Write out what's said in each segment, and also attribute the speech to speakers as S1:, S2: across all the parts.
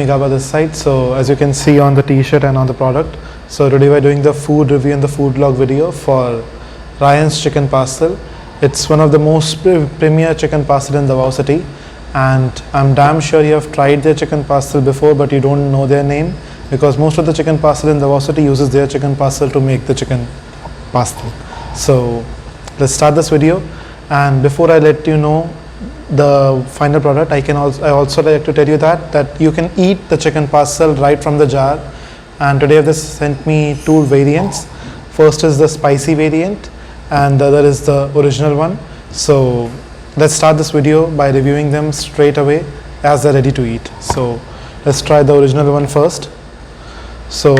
S1: Lakshmi Gaba this side. So as you can see on the t-shirt and on the product, so today we're doing the food review and the food vlog video for Ryan's Chicken Pastel. It's one of the most premier chicken pastel in Davao City, and I'm damn sure you have tried their chicken pastel before, but you don't know their name, because most of the chicken pastel in Davao City uses their chicken pastel to make the chicken pastel. So let's start this video, and before I let you know the final product, I also like to tell you that you can eat the chicken pastel right from the jar. And today they sent me two variants. First is the spicy variant and the other is the original one. So let's start this video by reviewing them straight away as they're ready to eat. So let's try the original one first. So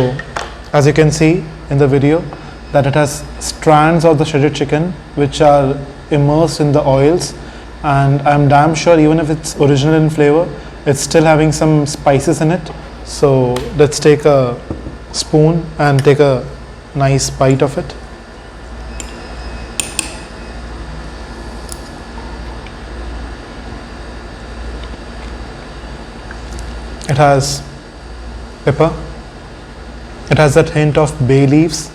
S1: as you can see in the video, that it has strands of the shredded chicken which are immersed in the oils, and I'm damn sure even if it's original in flavor, it's still having some spices in it. So let's take a spoon and take a nice bite of it. It has pepper, it has that hint of bay leaves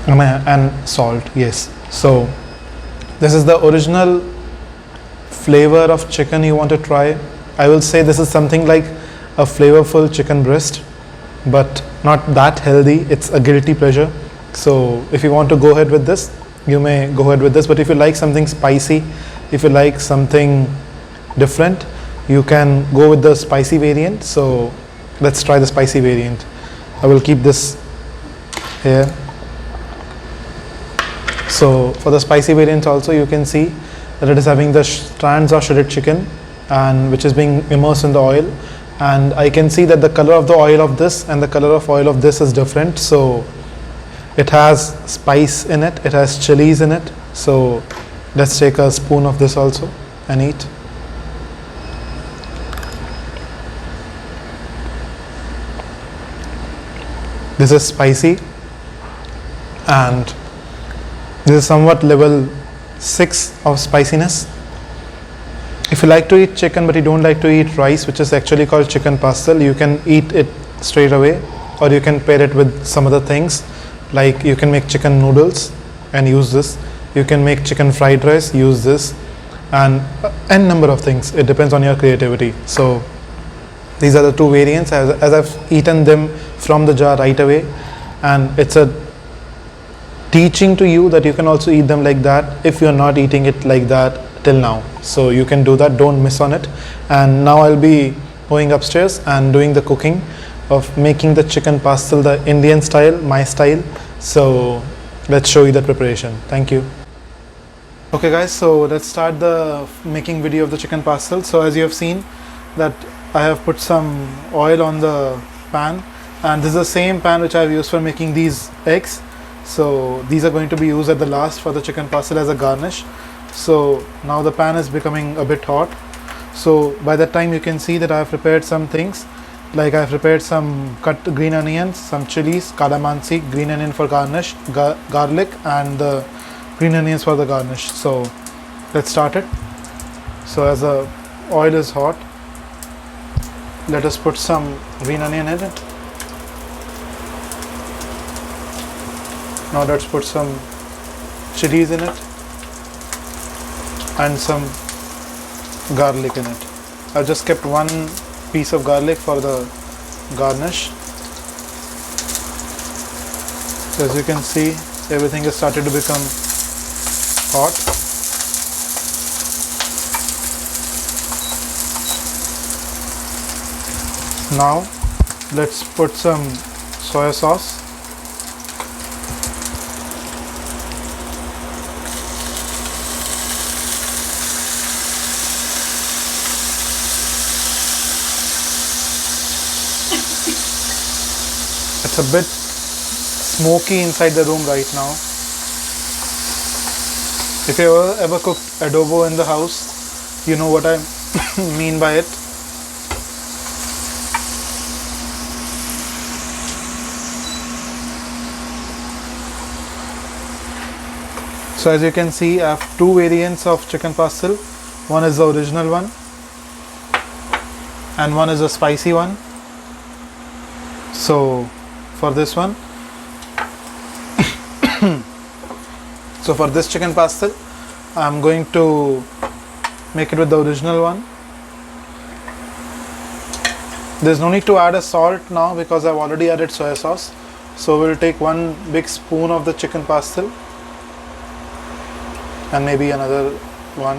S1: and salt, yes. So this is the original flavor of chicken you want to try. I will say this is something like a flavorful chicken breast, but not that healthy. It's a guilty pleasure. So if you want to go ahead with this, you may go ahead with this. But if you like something spicy, if you like something different, you can go with the spicy variant. So let's try the spicy variant. I will keep this here. So for the spicy variant also, you can see that it is having the strands of shredded chicken and which is being immersed in the oil, and I can see that the color of the oil of this and the color of oil of this is different. So it has spice in it, it has chilies in it. So let's take a spoon of this also and eat. This is spicy, and this is somewhat level 6 of spiciness. If you like to eat chicken but you don't like to eat rice, which is actually called chicken pastel, you can eat it straight away, or you can pair it with some other things. Like you can make chicken noodles and use this. You can make chicken fried rice, use this, and n number of things. It depends on your creativity. So these are the two variants as I've eaten them from the jar right away, and it's a teaching to you that you can also eat them like that if you're not eating it like that till now. So you can do that, don't miss on it. And now I'll be going upstairs and doing the cooking of making the chicken pastel the Indian style, my style. So let's show you the preparation. Thank you. Okay guys, so let's start the making video of the chicken pastel. So as you have seen that I have put some oil on the pan, and this is the same pan which I've used for making these eggs. So these are going to be used at the last for the chicken pastel as a garnish. So now the pan is becoming a bit hot. So by that time you can see that I have prepared some things, like I have prepared some cut green onions, some chilies, calamansi, green onion for garnish, garlic, and the green onions for the garnish. So let's start it. So as the oil is hot, let us put some green onion in it. Now let's put some chilies in it and some garlic in it. I've just kept one piece of garlic for the garnish. So as you can see, everything has started to become hot. Now let's put some soya sauce. It's a bit smoky inside the room right now. If you ever cooked adobo in the house, you know what I mean by it. So as you can see, I have two variants of chicken pastel. One is the original one and one is a spicy one. So for this one, so for this chicken pastel, I'm going to make it with the original one. There's no need to add a salt now because I've already added soy sauce. So we'll take one big spoon of the chicken pastel and maybe another one.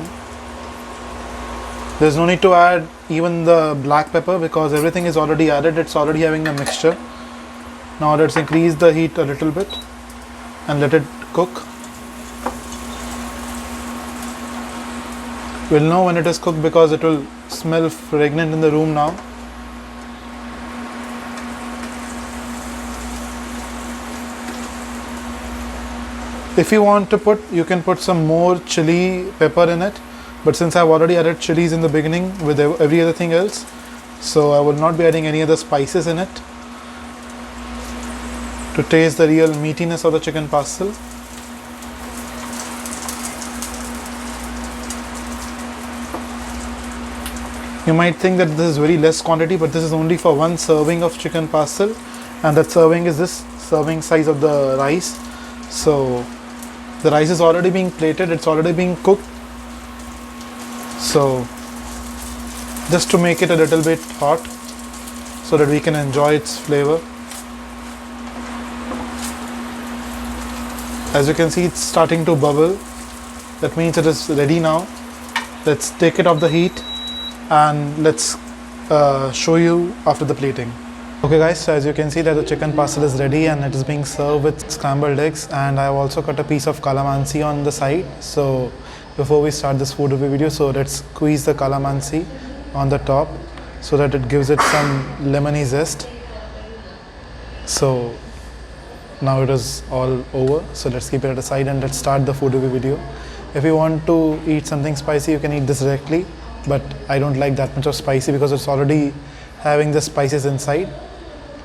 S1: There's no need to add even the black pepper because everything is already added. It's already having a mixture. Now let's increase the heat a little bit and let it cook. We'll know when it is cooked because it will smell fragrant in the room now. If you want to put, you can put some more chili pepper in it, but since I've already added chilies in the beginning with every other thing else, so I will not be adding any other spices in it to taste the real meatiness of the chicken pastel. You might think that this is very less quantity, but this is only for one serving of chicken pastel, and that serving is this serving size of the rice. So the rice is already being plated, it's already being cooked. So just to make it a little bit hot so that we can enjoy its flavor. As you can see, it's starting to bubble. That means it is ready now. Let's take it off the heat and let's show you after the plating. Okay guys, so as you can see that the chicken pastel is ready and it is being served with scrambled eggs, and I have also cut a piece of calamansi on the side. So before we start this food review video, so let's squeeze the calamansi on the top so that it gives it some lemony zest. So now it is all over, so let's keep it aside and let's start the food review video. If you want to eat something spicy, you can eat this directly, but I don't like that much of spicy because it's already having the spices inside.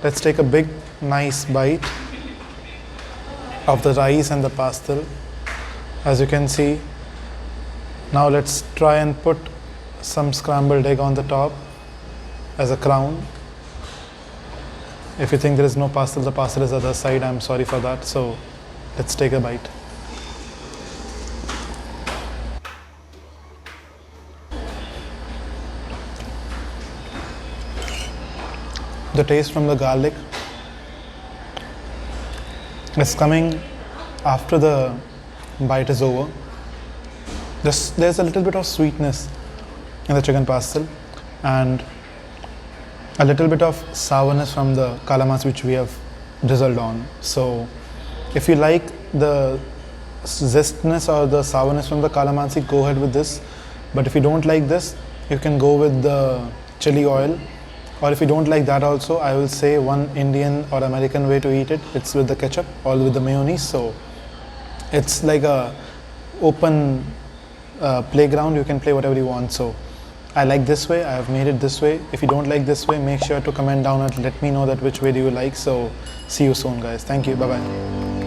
S1: Let's take a big nice bite of the rice and the pastel. As you can see, now let's try and put some scrambled egg on the top as a crown. If you think there is no pastel, the pastel is on the other side, I'm sorry for that. So let's take a bite. The taste from the garlic is coming after the bite is over. There's a little bit of sweetness in the chicken pastel and a little bit of sourness from the calamansi which we have drizzled on. So if you like the zestness or the sourness from the calamansi, go ahead with this. But if you don't like this, you can go with the chili oil. Or if you don't like that also, I will say one Indian or American way to eat it. It's with the ketchup or with the mayonnaise. So it's like a open playground. You can play whatever you want. So I like this way. I have made it this way. If you don't like this way, make sure to comment down and let me know that which way do you like. So see you soon guys. Thank you. Bye bye.